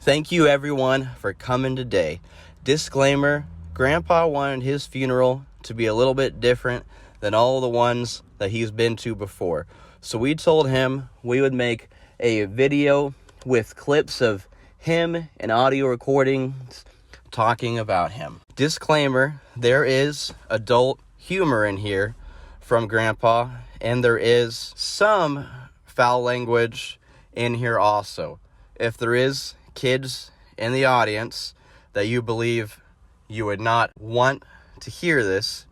Thank you everyone for coming today. Disclaimer, Grandpa wanted his funeral to be a little bit different than all the ones that he's been to before. So we told him we would make a video with clips of him and audio recordings talking about him. Disclaimer, there is adult humor in here from Grandpa, and there is some foul language in here also. If there is kids in the audience that you believe you would not want to hear this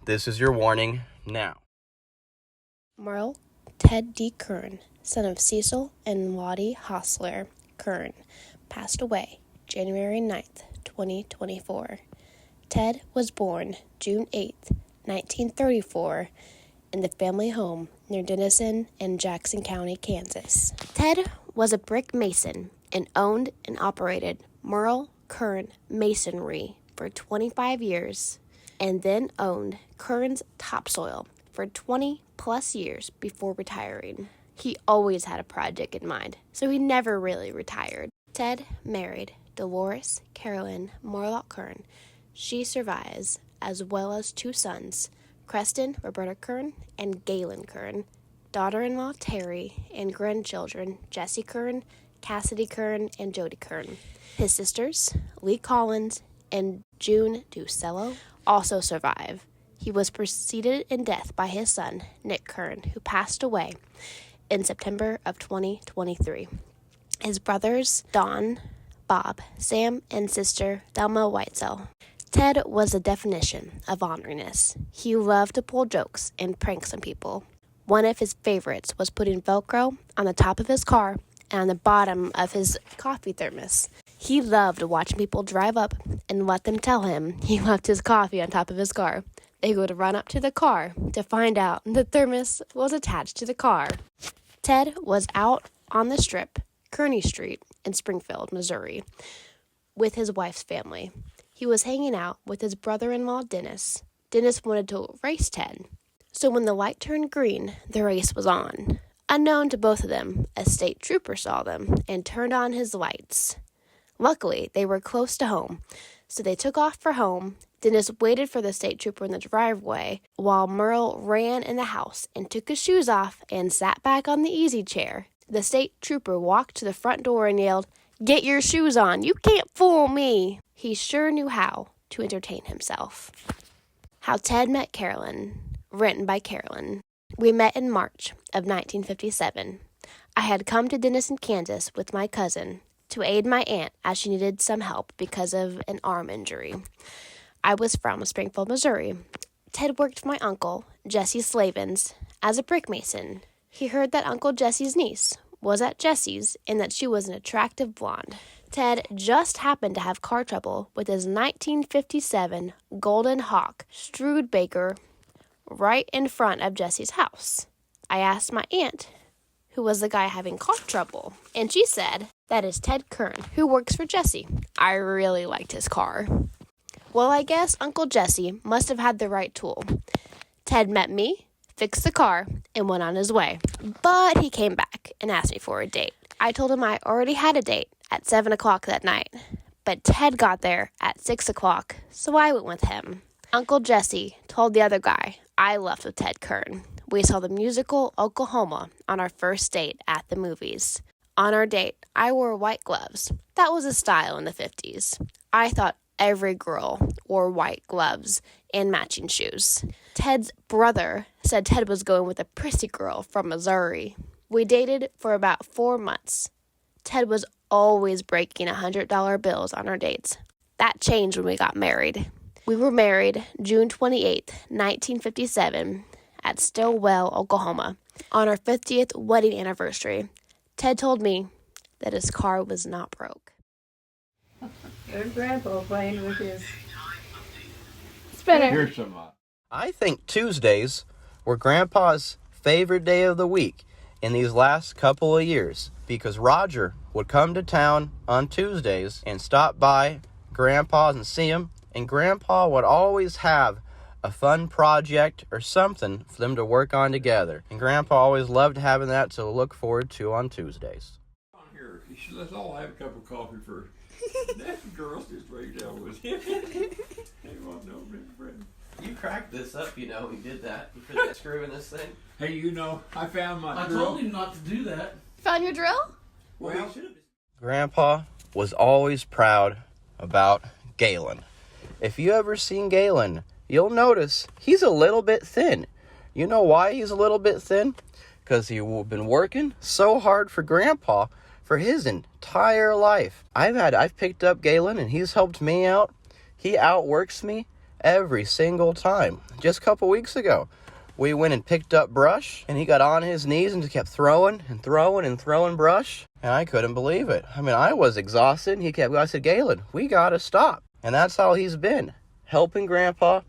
is your warning now. Merle Ted D. Kern, son of Cecil and Lottie Hostler Kern, passed away January 9th, 2024. Ted was born June 8th, 1934, in the family home near Denison in Jackson County, Kansas. Ted was a brick mason and owned and operated Merle Kern Masonry for 25 years, and then owned Kern's Topsoil for 20 plus years before retiring. He always had a project in mind, so he never really retired. Ted married Dolores Carolyn Morlock Kern. She survives, as well as two sons, Creston Roberta Kern and Galen Kern, daughter-in-law Terry, and grandchildren Jesse Kern, Cassidy Kern, and Jody Kern. His sisters, Lee Collins and June Ducello, also survive. He was preceded in death by his son, Nick Kern, who passed away in September of 2023. His brothers, Don, Bob, Sam, and sister, Thelma Whitesell. Ted was the definition of orneriness. He loved to pull jokes and pranks on people. One of his favorites was putting Velcro on the top of his car and on the bottom of his coffee thermos. He loved watching people drive up and let them tell him he left his coffee on top of his car. They would run up to the car to find out the thermos was attached to the car. Ted was out on the strip, Kearney Street in Springfield, Missouri, with his wife's family. He was hanging out with his brother-in-law, Dennis. Dennis wanted to race Ted. So when the light turned green, the race was on. Unknown to both of them, a state trooper saw them and turned on his lights. Luckily, they were close to home, so they took off for home. Dennis waited for the state trooper in the driveway while Merle ran in the house and took his shoes off and sat back on the easy chair. The state trooper walked to the front door and yelled, "Get your shoes on! You can't fool me!" He sure knew how to entertain himself. How Ted Met Carolyn, written by Carolyn. We met in March of 1957. I had come to Denison, Kansas with my cousin to aid my aunt as she needed some help because of an arm injury. I was from Springfield, Missouri. Ted worked for my uncle, Jesse Slavins, as a brick mason. He heard that Uncle Jesse's niece was at Jesse's and that she was an attractive blonde. Ted just happened to have car trouble with his 1957 Golden Hawk Studebaker right in front of Jesse's house. I asked my aunt, who was the guy having car trouble, and she said, "That is Ted Kern, who works for Jesse. I really liked his car." Well, I guess Uncle Jesse must have had the right tool. Ted met me, fixed the car, and went on his way. But he came back and asked me for a date. I told him I already had a date at 7 o'clock that night. But Ted got there at 6 o'clock, so I went with him. Uncle Jesse told the other guy I left with Ted Kern. We saw the musical Oklahoma on our first date at the movies. On our date, I wore white gloves. That was a style in the 50s. I thought every girl wore white gloves and matching shoes. Ted's brother said Ted was going with a prissy girl from Missouri. We dated for about 4 months. Ted was always breaking $100 bills on our dates. That changed when we got married. We were married June 28th, 1957, at Stillwell, Oklahoma. On our 50th wedding anniversary, Ted told me that his car was not broke. There's Grandpa playing with his spinner. Here's some. I think Tuesdays were Grandpa's favorite day of the week in these last couple of years because Roger would come to town on Tuesdays and stop by Grandpa's and see him, and Grandpa would always have a fun project or something for them to work on together. And Grandpa always loved having that to look forward to on Tuesdays. He said, let's all have a cup of coffee first. That girl's just right down with him. They want no big friend. You cracked this up, you know. He did that. He put that screw in this thing. Hey, you know, I found my I drill. told him not to do that. Found your drill? Well, Grandpa was always proud about Galen. If you ever seen Galen, you'll notice he's a little bit thin. You know why he's a little bit thin? Because he's been working so hard for Grandpa for his entire life. I've picked up Galen and he's helped me out. He outworks me every single time. Just a couple weeks ago, we went and picked up brush and he got on his knees and just kept throwing and throwing and throwing brush. And I couldn't believe it. I mean, I was exhausted. I said, Galen, we gotta stop. And that's how he's been, helping Grandpa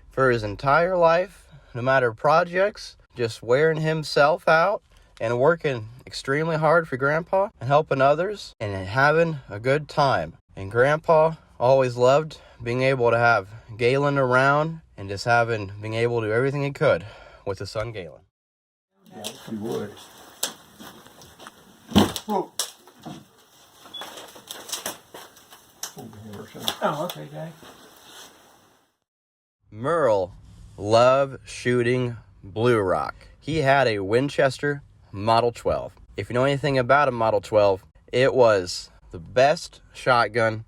for his entire life, no matter projects, just wearing himself out and working extremely hard for Grandpa and helping others and having a good time. And Grandpa always loved being able to have Galen around and just being able to do everything he could with his son Galen. yeah, she would. Whoa. Over here or something. Oh, okay, Dad. Merle loved shooting Blue Rock. He had a Winchester Model 12. If you know anything about a Model 12, it was the best shotgun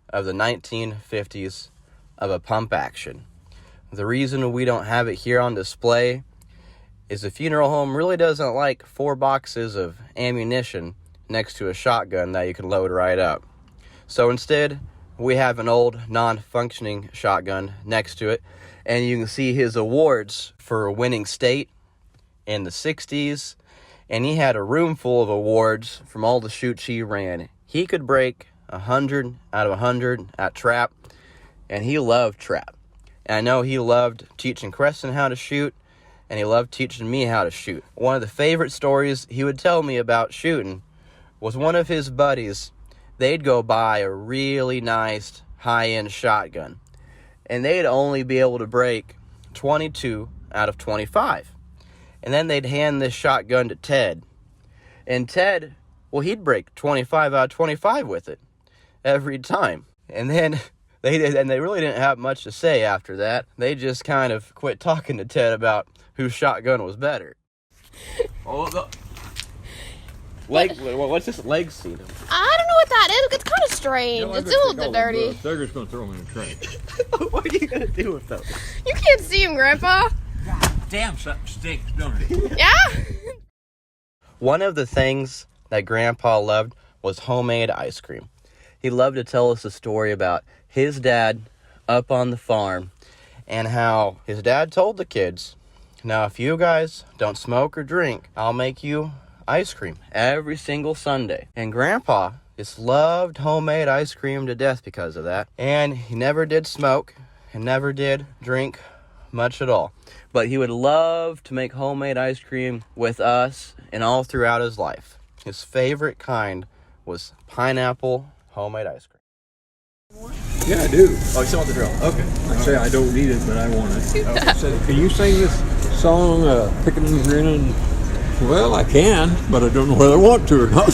of the 1950s of a pump action. The reason we don't have it here on display is the funeral home really doesn't like 4 boxes of ammunition next to a shotgun that you can load right up. So instead, we have an old non-functioning shotgun next to it, and you can see his awards for winning state in the 60s, and he had a room full of awards from all the shoots he ran. He could break 100 out of 100 at trap, and he loved trap. And I know he loved teaching Preston how to shoot, and he loved teaching me how to shoot. One of the favorite stories he would tell me about shooting was one of his buddies. They'd go buy a really nice high-end shotgun, and they'd only be able to break 22 out of 25. And then they'd hand this shotgun to Ted. And Ted, well, he'd break 25 out of 25 with it every time. And then they really didn't have much to say after that. They just kind of quit talking to Ted about whose shotgun was better. What's this leg scene? I don't know what that is. It's kind of strange. It's a little bit dirty. They're just going to throw them in the trash. What are you going to do with those? You can't see him, Grandpa. Damn, something stinks, don't it? Yeah? One of the things that Grandpa loved was homemade ice cream. He loved to tell us a story about his dad up on the farm and how his dad told the kids, now if you guys don't smoke or drink, I'll make you ice cream every single Sunday. And Grandpa just loved homemade ice cream to death because of that. And he never did smoke and never did drink much at all. But he would love to make homemade ice cream with us and all throughout his life. His favorite kind was pineapple homemade ice cream. Yeah, I do. Oh, you still want the drill? Okay. I say I don't need it, but I want it. Can you sing this song, Pickin' and Grinnin'? Well, I can, but I don't know whether I want to or not.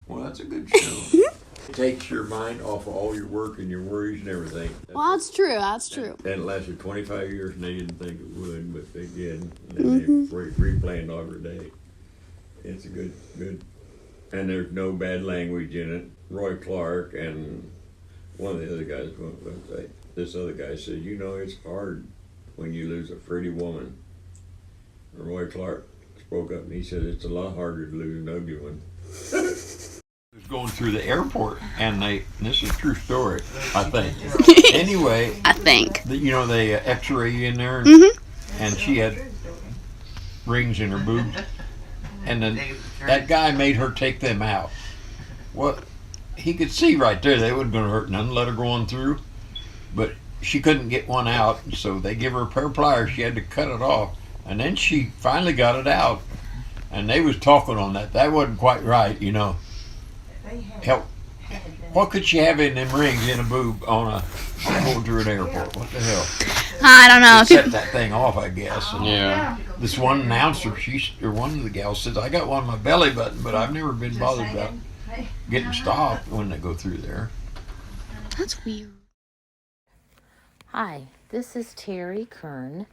Well, that's a good show. It takes your mind off of all your work and your worries and everything. Well, that's true. That's true. And it lasted 25 years, and they didn't think it would, but they did. And then they replaying all every day. It's a good, and there's no bad language in it. Roy Clark and one of the other guys, this other guy said, you know, it's hard when you lose a pretty woman. And Roy Clark spoke up and he said, it's a lot harder to lose an ugly one. Was going through the airport, and this is a true story, I think. Anyway, I think. They x-ray you in there, and she had rings in her boobs, and then that guy made her take them out. Well, he could see right there they wasn't going to hurt none, let her go on through, but she couldn't get one out, so they give her a pair of pliers. She had to cut it off, and then she finally got it out, and they was talking on that. That wasn't quite right, Help What could she have in them rings in a boob on a going to an airport? What the hell? I don't know. Set that thing off, I guess. And Yeah. this one announcer, or one of the gals says, I got one on my belly button, but I've never been bothered about getting stopped when they go through there. That's weird. Hi, this is Terry Kern.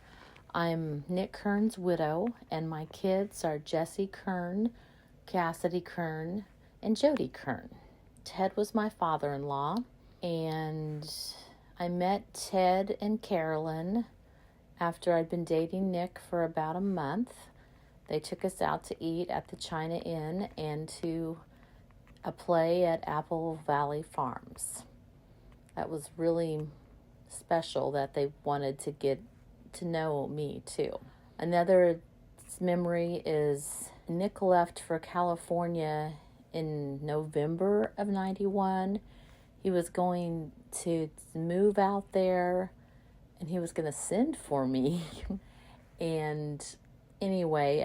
I'm Nick Kern's widow, and my kids are Jesse Kern, Cassidy Kern, and Jody Kern. Ted was my father-in-law, and I met Ted and Carolyn after I'd been dating Nick for about a month. They took us out to eat at the China Inn and to a play at Apple Valley Farms. That was really special that they wanted to get to know me too. Another memory is Nick left for California in November of 91. He was going to move out there and he was going to send for me. And anyway,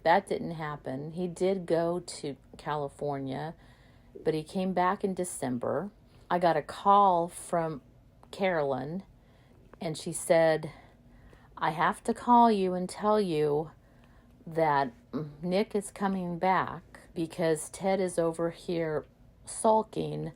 that didn't happen. He did go to California, but he came back in December. I got a call from Carolyn, and she said, I have to call you and tell you that Nick is coming back because Ted is over here sulking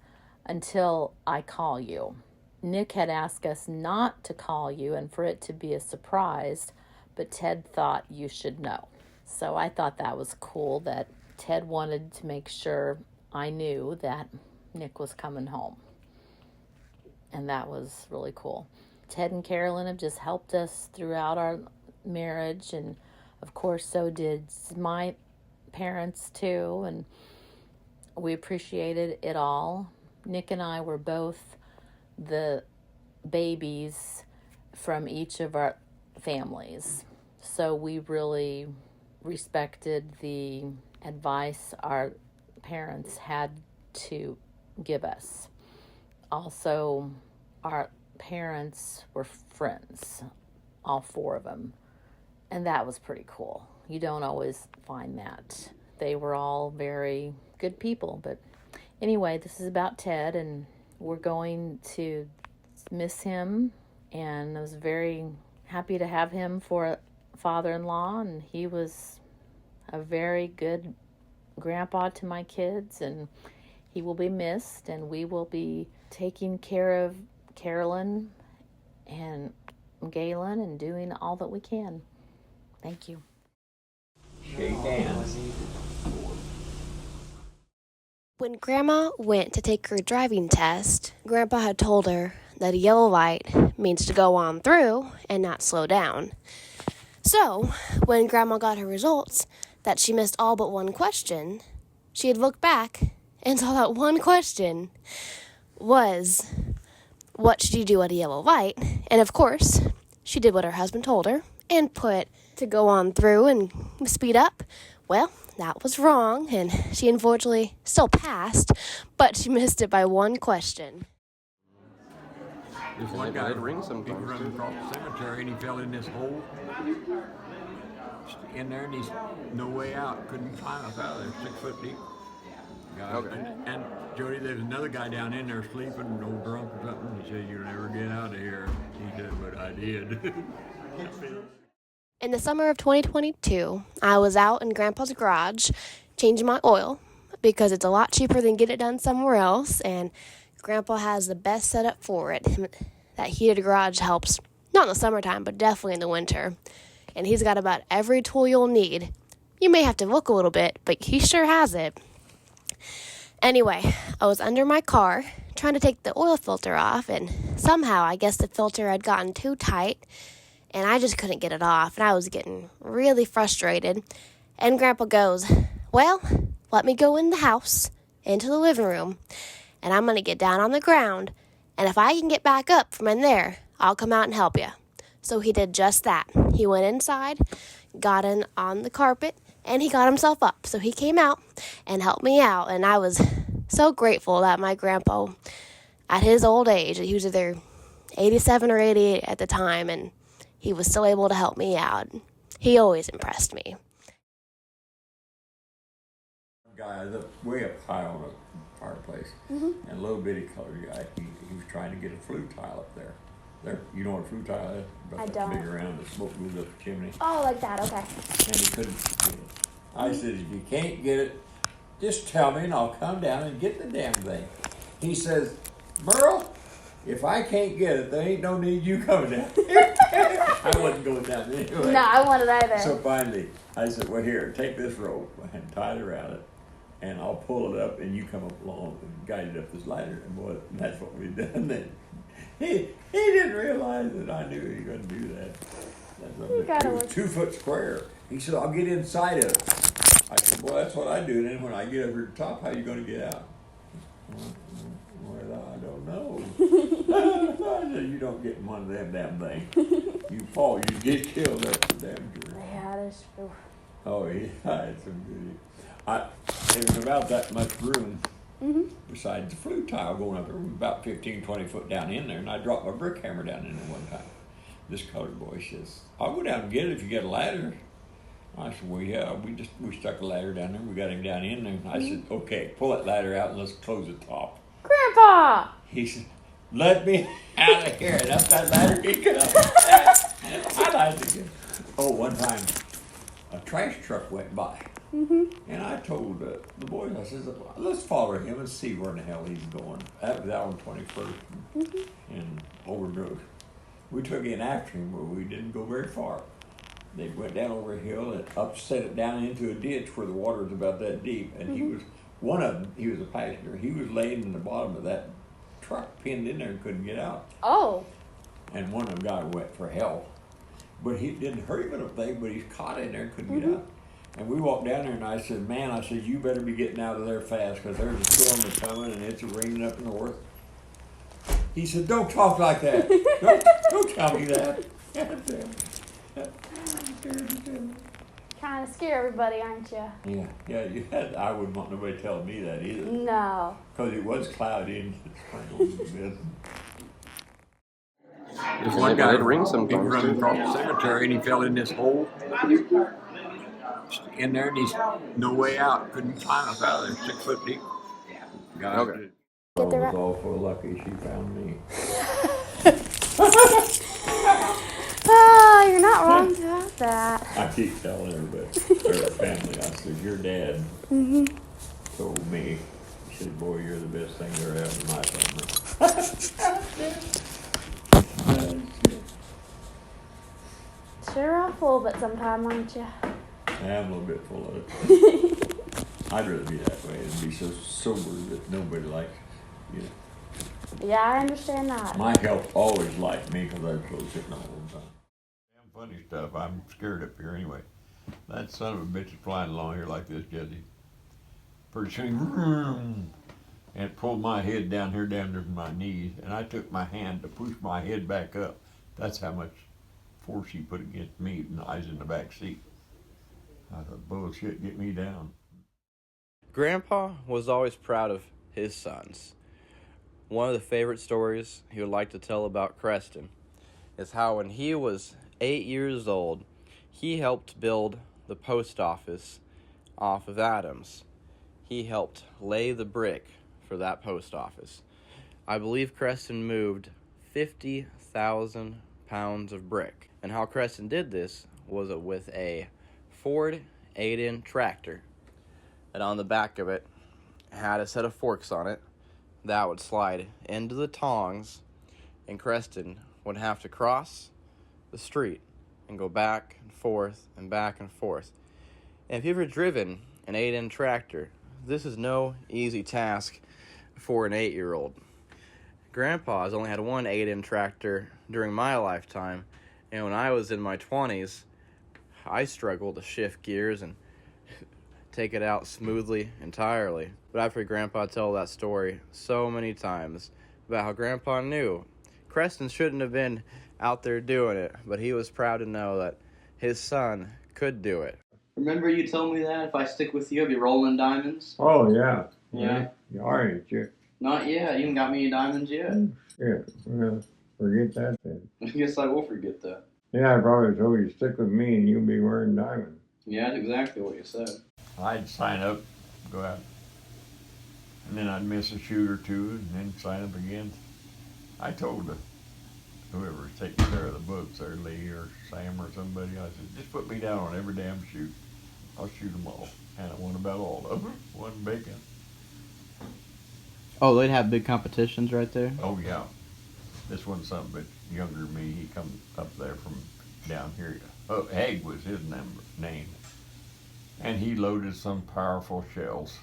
until I call you. Nick had asked us not to call you and for it to be a surprise, but Ted thought you should know. So I thought that was cool that Ted wanted to make sure I knew that Nick was coming home. And that was really cool. Ted and Carolyn have just helped us throughout our marriage, and of course so did my parents too, and we appreciated it all. Nick and I were both the babies from each of our families, so we really respected the advice our parents had to give us. Also, our parents were friends, all four of them, and that was pretty cool. You don't always find that. They were all very good people, but anyway, this is about Ted, and we're going to miss him, and I was very happy to have him for a father-in-law, and he was a very good grandpa to my kids, and he will be missed, and we will be taking care of Carolyn and Galen and doing all that we can. Thank you. Shake hands. When Grandma went to take her driving test, Grandpa had told her that a yellow light means to go on through and not slow down. So, when Grandma got her results that she missed all but one question, she had looked back and saw that one question was, what should you do at a yellow light? And of course, she did what her husband told her and put to go on through and speed up. Well, that was wrong, and she unfortunately still passed, but she missed it by one question. There's one guy, he was running across the cemetery and he fell in this hole in there, and he's no way out, couldn't climb us out of there, 6 foot deep. Okay. And Jody, there's another guy down in there sleeping, old drunk or something. He said, you'll never get out of here. He said, but I did. In the summer of 2022, I was out in Grandpa's garage changing my oil because it's a lot cheaper than get it done somewhere else, and Grandpa has the best setup for it. That heated garage helps, not in the summertime, but definitely in the winter. And he's got about every tool you'll need. You may have to look a little bit, but he sure has it. Anyway, I was under my car trying to take the oil filter off, and somehow I guess the filter had gotten too tight, and I just couldn't get it off, and I was getting really frustrated. And Grandpa goes, well, let me go in the house, into the living room, and I'm going to get down on the ground, and if I can get back up from in there, I'll come out and help you. So he did just that. He went inside, got in on the carpet, and he got himself up. So he came out and helped me out, and I was so grateful that my grandpa, at his old age, he was either 87 or 88 at the time, and he was still able to help me out. He always impressed me. Guy is up way up high on a fireplace. boys. And a little bitty colored guy, he was trying to get a flue tile up there. You know what a flue tile is? About I that don't. big around, the smoke goes up the chimney. Oh, like that, okay. And he couldn't get it. I said, if you can't get it, just tell me and I'll come down and get the damn thing. He says, Merle, if I can't get it, there ain't no need you coming down here. I wasn't going down anyway. No, I want it either. So finally, I said, well, here, take this rope and tie it around it, and I'll pull it up, and you come up along and guide it up this ladder. And boy, that's what we done then. He didn't realize that I knew he was going to do that. It was 2 foot square. He said, I'll get inside of it. I said, well, that's what I do. And then when I get over the top, how are you going to get out? Well, I don't know. I said, you don't get in one of them damn things. You fall, you get killed. That's for damn sure. Yeah, that's true. Oh, yeah, it's some good. There was about that much room besides the flue tile going up there, about 15, 20 foot down in there, and I dropped my brick hammer down in there one time. This colored boy says, I'll go down and get it if you get a ladder. I said, well, yeah, we stuck a ladder down there. We got him down in there. I said, okay, pull that ladder out and let's close the top. Grandpa! He said, let me out of here. And up that ladder he got up. I liked it again. Oh, one time a trash truck went by. And I told the boys, I said, let's follow him and see where in the hell he's going. That was out on 21st in Overgrowth. We took in after him, but we didn't go very far. They went down over a hill and upset it down into a ditch where the water was about that deep. And he was, one of them, he was a passenger. He was laying in the bottom of that truck, pinned in there and couldn't get out. Oh. And one of them guys went for hell. But he didn't hurt him, I don't think, but he's caught in there and couldn't get out. And we walked down there and I said, man, I said, you better be getting out of there fast because there's a storm that's coming and it's raining up north. He said, don't talk like that. Don't tell me that. Trying to scare everybody, aren't you? Yeah. I wouldn't want nobody telling me that either. No. Because it was cloudy and sprinkled a bit. This one guy, he was running across the cemetery and he fell in this hole. In there and he's no way out. Couldn't climb us out of there, 6 foot deep. Guy was awful lucky she found me. Oh, you're not wrong about that. I keep telling everybody, their family, I said, your dad told me, he said, boy, you're the best thing there ever in my family. Sure are full, but sometime, aren't you? I'm a little bit full of it. I'd rather be that way and be so sober that nobody likes you know. Yeah, I understand that. My health always liked me because I was close sitting all the time. Damn funny stuff. I'm scared up here anyway. That son of a bitch is flying along here like this, Jesse. Pretty soon, and it pulled my head down here down to my knees, and I took my hand to push my head back up. That's how much force she put against me, and I was in the back seat. I thought, bullshit, get me down. Grandpa was always proud of his sons. One of the favorite stories he would like to tell about Creston is how when he was 8 years old, he helped build the post office off of Adams. He helped lay the brick for that post office. I believe Creston moved 50,000 pounds of brick. And how Creston did this was with a Ford 8-in tractor. And on the back of it had a set of forks on it that would slide into the tongs, and Creston would have to cross the street and go back and forth and back and forth. And if you've ever driven an 8-in tractor, this is no easy task for an 8-year-old. Grandpa has only had one 8-in tractor during my lifetime, and when I was in my 20s, I struggled to shift gears and take it out smoothly entirely. But I've heard Grandpa tell that story so many times about how Grandpa knew Creston shouldn't have been out there doing it, but he was proud to know that his son could do it. Remember you told me that if I stick with you, I'll be rolling diamonds? Oh, yeah. Yeah. You are, ain't you? Not yet. You haven't got me any diamonds yet. Yeah, well, forget that then. I guess I will forget that. Yeah, I probably told you, stick with me and you'll be wearing diamonds. Yeah, that's exactly what you said. I'd sign up, go out, And then I'd miss a shoot or two and then sign up again. I told whoever's taking care of the books there, Lee or Sam or somebody, I said, just put me down on every damn shoot. I'll shoot them all. And I won about all of them. One bacon. Oh, they'd have big competitions right there? Oh, yeah. This one's something but younger than me. He come up there from down here. Oh, Egg was his name. And he loaded some powerful shells.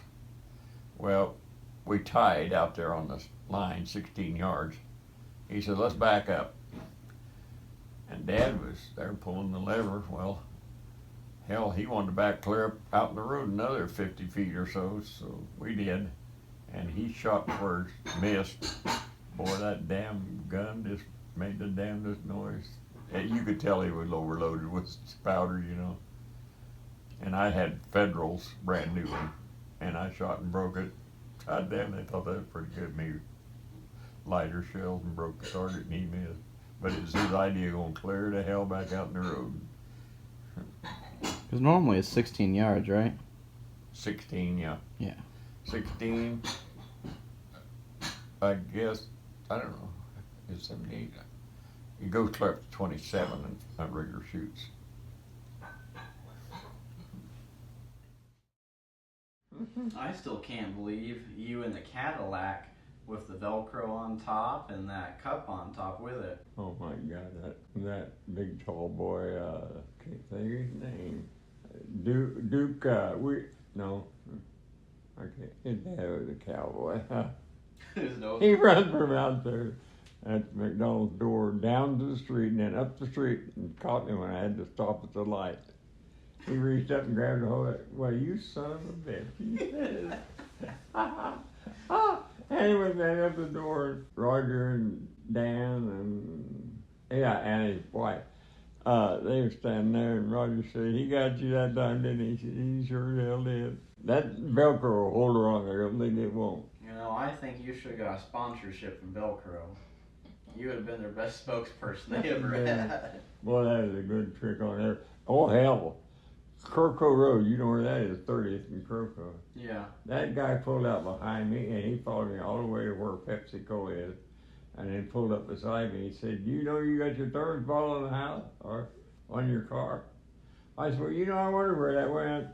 Well, we tied out there on the line 16 yards. He said, let's back up. And Dad was there pulling the lever. Well, hell, he wanted to back clear up out in the road another 50 feet or so we did. And he shot first, missed. Boy, that damn gun just made the damnedest noise. You could tell he was overloaded with powder, you know. And I had Federals, brand new one, and I shot and broke it. God damn, they thought that was pretty good. Me lighter shells and broke the target and he missed. But it was his idea going clear to hell back out in the road. Because normally it's 16 yards, right? 16, yeah. Yeah. 16, I guess, I don't know, it's 78. It goes clear up to 27 on regular shoots. I still can't believe you in the Cadillac with the Velcro on top and that cup on top with it. Oh my God, that big tall boy, can't think of his name. Duke, no, okay, his dad was a cowboy. He ran from out there at the McDonald's door down to the street and then up the street and caught me when I had to stop at the light. He reached up and grabbed a hold of it. Well, you son of a bitch, he said. And he went back up the door. Roger and Dan and his wife. They were standing there, and Roger said, he got you that time, didn't he? He said, he sure as hell did. That Velcro will hold her on. I don't think it won't. You know, I think you should have got a sponsorship from Velcro. You would have been their best spokesperson they ever had. Boy, that is a good trick on there. Oh, hell. Croco Road, you know where that is, 30th and Croco. Yeah. That guy pulled out behind me, and he followed me all the way to where Pepsi Cola is, and then pulled up beside me. He said, you know you got your third ball in the house, or on your car? I said, well, you know, I wonder where that went.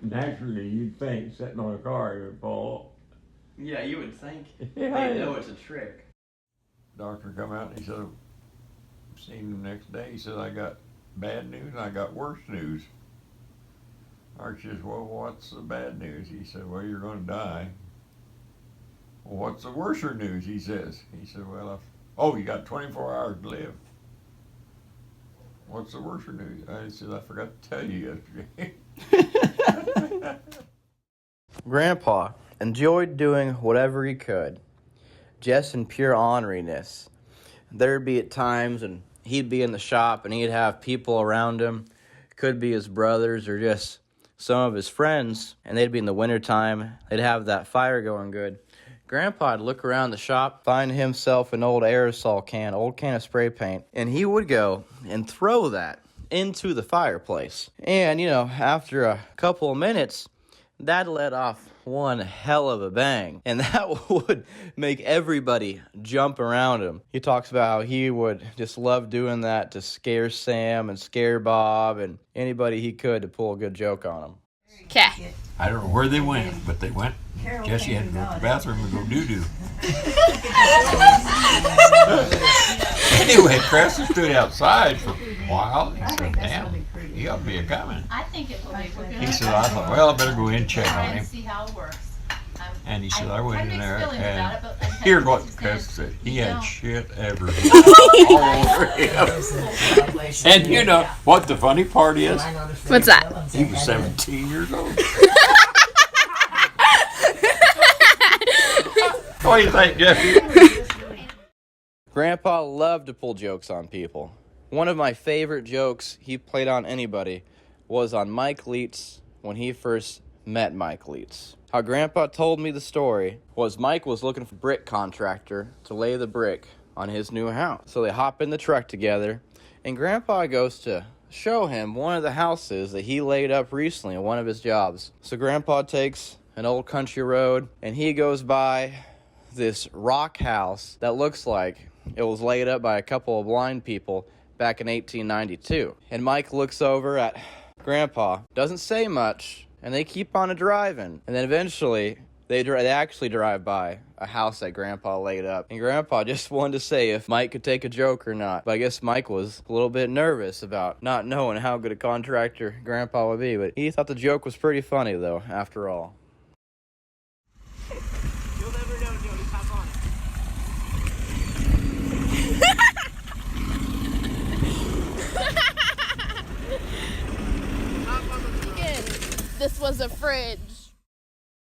Naturally, you'd think, sitting on a car, it would fall. Yeah, you would think. Yeah, They know it's a trick. Doctor come out, and he said, seen him the next day, he said, I got bad news, I got worse news. Archie says, well, what's the bad news? He said, well, you're going to die. Well, what's the worser news? He says. He said, well, you got 24 hours to live. What's the worser news? I said, I forgot to tell you yesterday. Grandpa enjoyed doing whatever he could, just in pure orneriness. There'd be at times and he'd be in the shop and he'd have people around him. Could be his brothers or just some of his friends, and they'd be in the wintertime. They'd have that fire going good. Grandpa'd look around the shop, find himself an old aerosol can, old can of spray paint, and he would go and throw that into the fireplace. And, you know, after a couple of minutes, that let off one hell of a bang, and that would make everybody jump around him. He talks about how he would just love doing that to scare Sam and scare Bob and anybody he could to pull a good joke on him. Okay. I don't know where they went, but they went. Jesse had to go to the bathroom and go doo-doo. Anyway, Cressy stood outside for a while. He said, damn, he ought to be a-coming. I think it will be. We're He said, I thought, well, I better go in and check on him. see how it works. And he said, I went in there, feelings about it, and but I had here's what to say, Cressy said. He you had don't. shit everywhere, all over him. And you know what the funny part is? What's that? He was 17 years old. What do you think, Jeffy? Grandpa loved to pull jokes on people. One of my favorite jokes he played on anybody was on Mike Leitz when he first met Mike Leitz. How Grandpa told me the story was Mike was looking for a brick contractor to lay the brick on his new house. So they hop in the truck together, and Grandpa goes to show him one of the houses that he laid up recently on one of his jobs. So Grandpa takes an old country road, and he goes by this rock house that looks like it was laid up by a couple of blind people back in 1892. And Mike looks over at Grandpa, doesn't say much, and they keep on driving. And then eventually, they actually drive by a house that Grandpa laid up. And Grandpa just wanted to say if Mike could take a joke or not. But I guess Mike was a little bit nervous about not knowing how good a contractor Grandpa would be. But he thought the joke was pretty funny, though, after all. You'll never know, Jody. Hop on it. This was a fridge.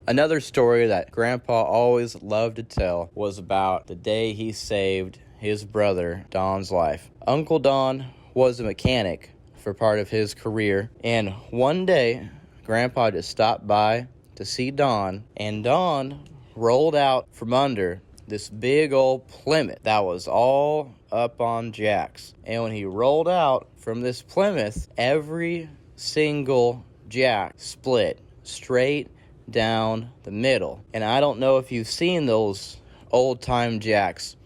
Another story that Grandpa always loved to tell was about the day he saved his brother Don's life. Uncle Don was a mechanic for part of his career, and one day Grandpa just stopped by to see Don, and Don rolled out from under this big old Plymouth that was all up on jacks. And when he rolled out from this Plymouth, every single jack split straight down the middle. And I don't know if you've seen those old-time jacks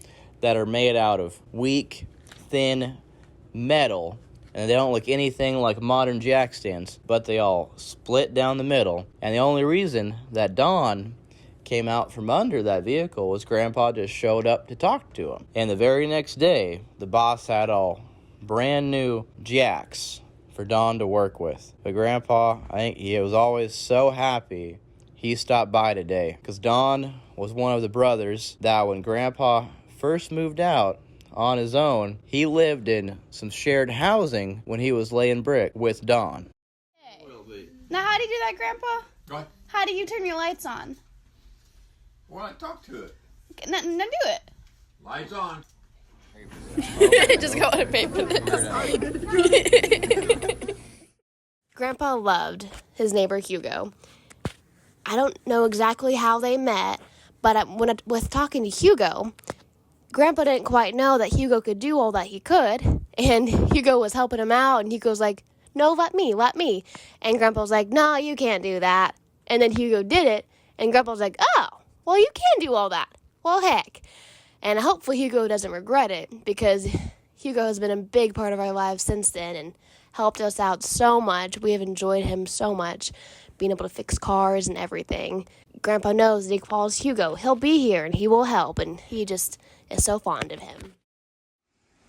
that are made out of weak, thin metal, and they don't look anything like modern jack stands, but they all split down the middle. And the only reason that Don came out from under that vehicle was Grandpa just showed up to talk to him. And the very next day, the boss had all brand new jacks for Don to work with. But Grandpa, I think he was always so happy he stopped by today, because Don was one of the brothers that when Grandpa first moved out on his own, he lived in some shared housing when he was laying brick with Don. Hey. Now, how do you do that, Grandpa? What? How do you turn your lights on? Well, I talk to it. No, do it. Lights on. Just go on a paper. Grandpa loved his neighbor Hugo. I don't know exactly how they met, but with talking to Hugo, Grandpa didn't quite know that Hugo could do all that he could, and Hugo was helping him out, and Hugo's like, no, let me. And Grandpa was like, no, you can't do that. And then Hugo did it, and Grandpa was like, oh, well, you can do all that. Well, heck. And hopefully Hugo doesn't regret it, because Hugo has been a big part of our lives since then and helped us out so much. We have enjoyed him so much, being able to fix cars and everything. Grandpa knows that he calls Hugo. He'll be here and he will help, and he just is so fond of him.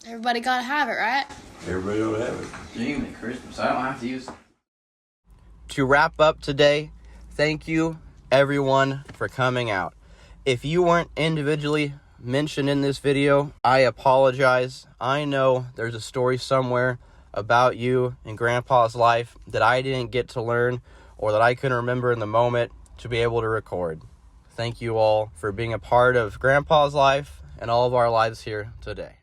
Everybody gotta have it, right? Everybody will have it. Jimmy Christmas. I don't have to use. To wrap up today, thank you everyone for coming out. If you weren't individually mentioned in this video, I apologize. I know there's a story somewhere about you and Grandpa's life that I didn't get to learn or that I couldn't remember in the moment to be able to record. Thank you all for being a part of Grandpa's life and all of our lives here today.